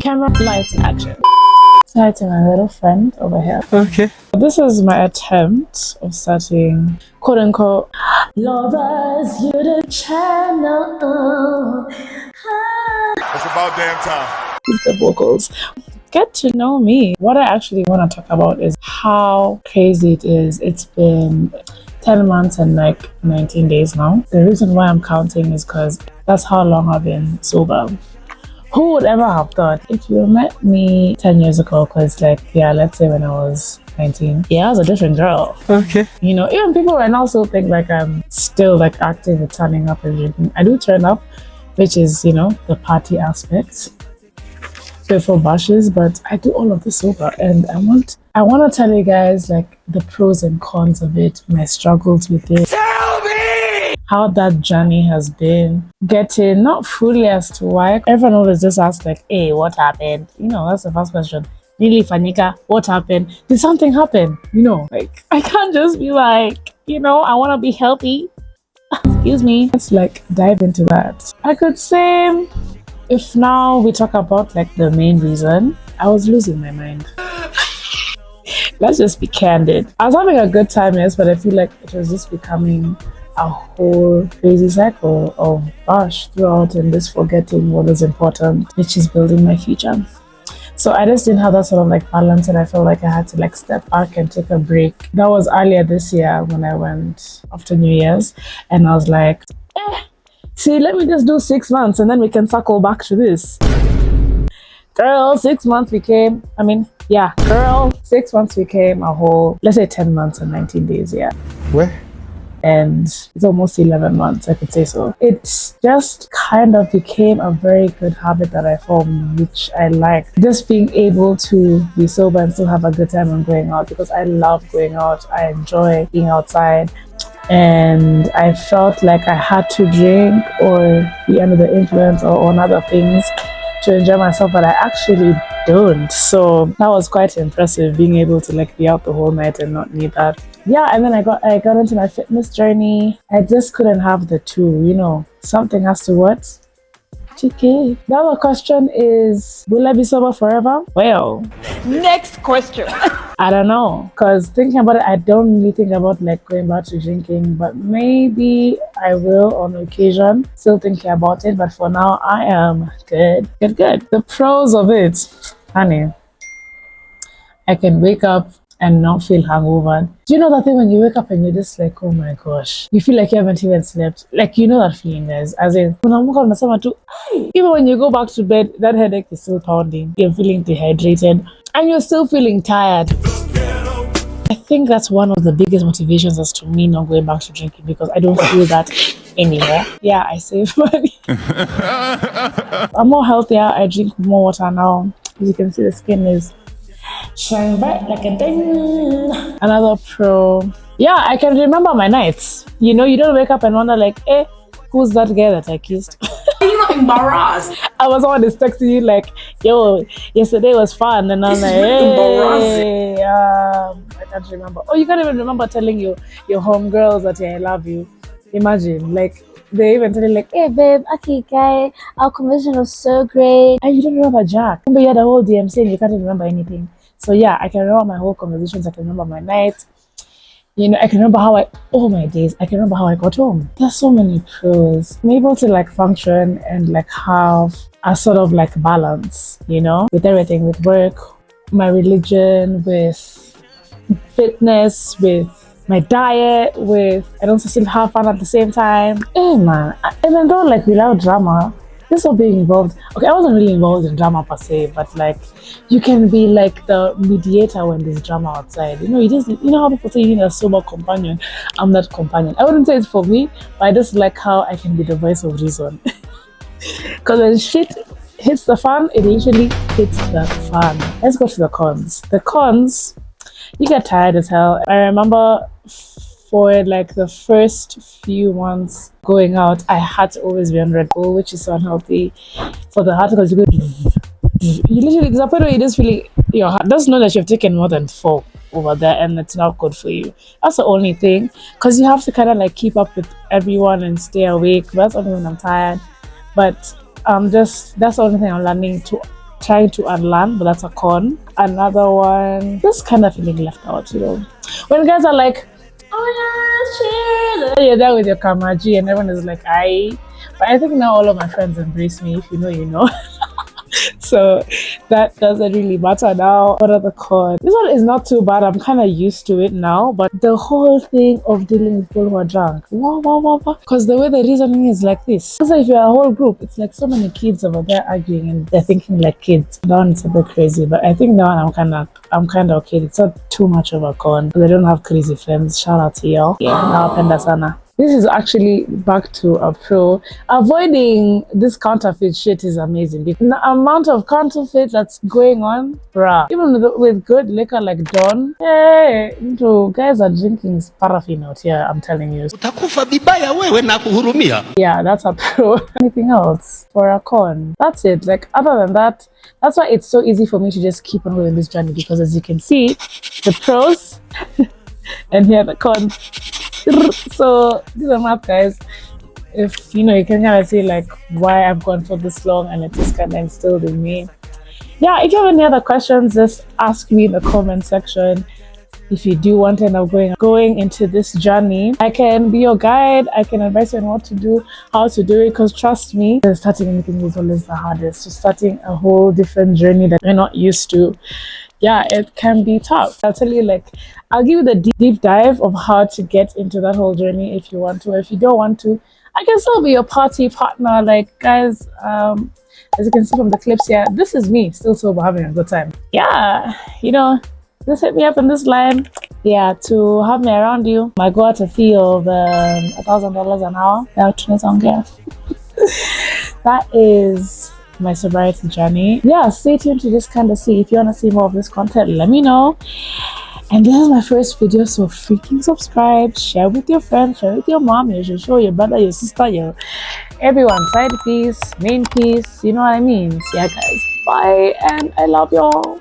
Camera, lights, action. So hi to my little friend over here. Okay. This is my attempt of starting quote unquote Lovers YouTube channel. It's about damn time. Use the vocals. Get to know me. What I actually want to talk about is how crazy it is. It's been 10 months and like 19 days now. The reason why I'm counting is because that's how long I've been sober. Who would ever have thought? If you met me 10 years ago, because like, yeah, let's say when I was 19, yeah, I was a different girl. Okay. You know, even people right now still think like I'm still like active with turning up and drinking. I do turn up, which is, you know, the party aspect before bashes, but I do all of this sober, and I want to tell you guys like the pros and cons of it, my struggles with it. Tell me how that journey has been. Getting not fully as to why everyone always just asks like, hey, what happened? You know, that's the first question. Really, Fanika, what happened? Did something happen? You know, like I can't just be like, you know, I want to be healthy. Excuse me. Let's like dive into that. I could say, if now we talk about like the main reason, I was losing my mind. Let's just be candid. I was having a good time, yes, but I feel like it was just becoming a whole crazy cycle of bash throughout and just forgetting what is important, which is building my future. So I just didn't have that sort of like balance, and I felt like I had to like step back and take a break. That was earlier this year when I went after New Year's, and I was like, see, let me just do 6 months and then we can circle back to this. Girl, 6 months became, 6 months became a whole, let's say 10 months and 19 days, yeah. Where? And it's almost 11 months, I could say so. It just kind of became a very good habit that I formed, which I like. Just being able to be sober and still have a good time when going out, because I love going out. I enjoy being outside. And I felt like I had to drink or be under the influence or on other things to enjoy myself, but I actually don't. So that was quite impressive, being able to like be out the whole night and not need that. Yeah, and then I got into my fitness journey. I just couldn't have the two, you know. Something has to what? Okay. The other question is, will I be sober forever? Well, next question. I don't know, because thinking about it, I don't really think about like going back to drinking, but maybe I will on occasion. Still thinking about it, but for now I am good. The pros of it, honey, I can wake up and not feel hungover. Do you know that thing when you wake up and you're just like, oh my gosh, you feel like you haven't even slept? Like, you know that feeling, guys. As in, when I woke up in the summer too, even when you go back to bed, that headache is still pounding. You're feeling dehydrated and you're still feeling tired. I think that's one of the biggest motivations as to me not going back to drinking, because I don't feel that anymore. Yeah, I save money. I'm more healthier. I drink more water now. As you can see, the skin is shine bright like a diamond. Another pro, yeah, I can remember my nights. You know, you don't wake up and wonder like, who's that guy that I kissed? You not embarrassed. I was on this texting you like, yo, yesterday was fun, and I'm like, hey, I can't remember. Oh, you can't even remember telling your homegirls that I love you. Imagine, like, they even tell you like, hey babe, okay guy, our conversation was so great, and you don't remember Jack. Remember you had a whole DM saying you can't even remember anything. So yeah, I can remember my whole conversations. I can remember my nights. You know, I can remember my days. I can remember how I got home. There's so many pros. I'm able to like function and like have a sort of like balance, you know, with everything, with work, my religion, with fitness, with my diet, I don't still have fun at the same time. Hey man, even though like without drama, this all being involved. Okay, I wasn't really involved in drama per se, but like you can be like the mediator when there's drama outside. You know how people say you need a sober companion. I'm that companion. I wouldn't say it's for me, but I just like how I can be the voice of reason. Because when shit hits the fan, it literally hits the fan. Let's go to the cons. The cons, you get tired as hell. I remember for like the first few months going out, I had to always be on Red Bull, which is so unhealthy for the heart, because you literally, there's a point where you just feel your heart doesn't know that you've taken more than 4 over there, and it's not good for you. That's the only thing, because you have to kind of like keep up with everyone and stay awake. That's only when I'm tired. But that's the only thing I'm learning to trying to unlearn, but that's a con. Another one, just kind of feeling left out, you know. When guys are like, oh yeah, cheers, you're there with your kamaji, and everyone is like, aye. But I think now all of my friends embrace me. If you know, you know. So that doesn't really matter now. What are the cons? This one is not too bad. I'm kind of used to it now. But the whole thing of dealing with people who are drunk, because the way the reasoning is like this. So if you're a whole group, it's like so many kids over there arguing and they're thinking like kids. That one, it's a bit crazy. But I think now I'm kind of okay. It's not too much of a con. They don't have crazy friends. Shout out to y'all. Yeah, now penda sana. This is actually back to a pro. Avoiding this counterfeit shit is amazing. The amount of counterfeit that's going on, bruh. Even with good liquor like Dawn, hey, guys are drinking paraffin out here, I'm telling you. Utakufa vibaya wewe na kuhurumia. Yeah, that's a pro. Anything else for a con? That's it. Like, other than that, that's why it's so easy for me to just keep on going this journey, because as you can see, the pros and here are the cons. So these are math, guys. If you know, you can kind of see like why I've gone for this long and it is kind of instilled in me. Yeah, if you have any other questions, just ask me in the comment section. If you do want to end up going into this journey, I can be your guide. I can advise you on what to do, how to do it, because trust me, starting anything is always the hardest. So starting a whole different journey that you're not used to, yeah, it can be tough. I'll tell you, like, I'll give you the deep dive of how to get into that whole journey if you want to. If you don't want to, I can still be your party partner. Like, guys, as you can see from the clips here, this is me still sober, having a good time. Yeah, you know, just hit me up on this line. Yeah, to have me around you. I go out a fee of $1,000 an hour. That is my sobriety journey. Yeah, stay tuned to just kind of see. If you want to see more of this content, let me know. And this is my first video, so freaking subscribe, share with your friends, share with your mom, you should show your brother, your sister, your everyone, side piece, main piece, you know what I mean. So yeah guys, bye, and I love y'all.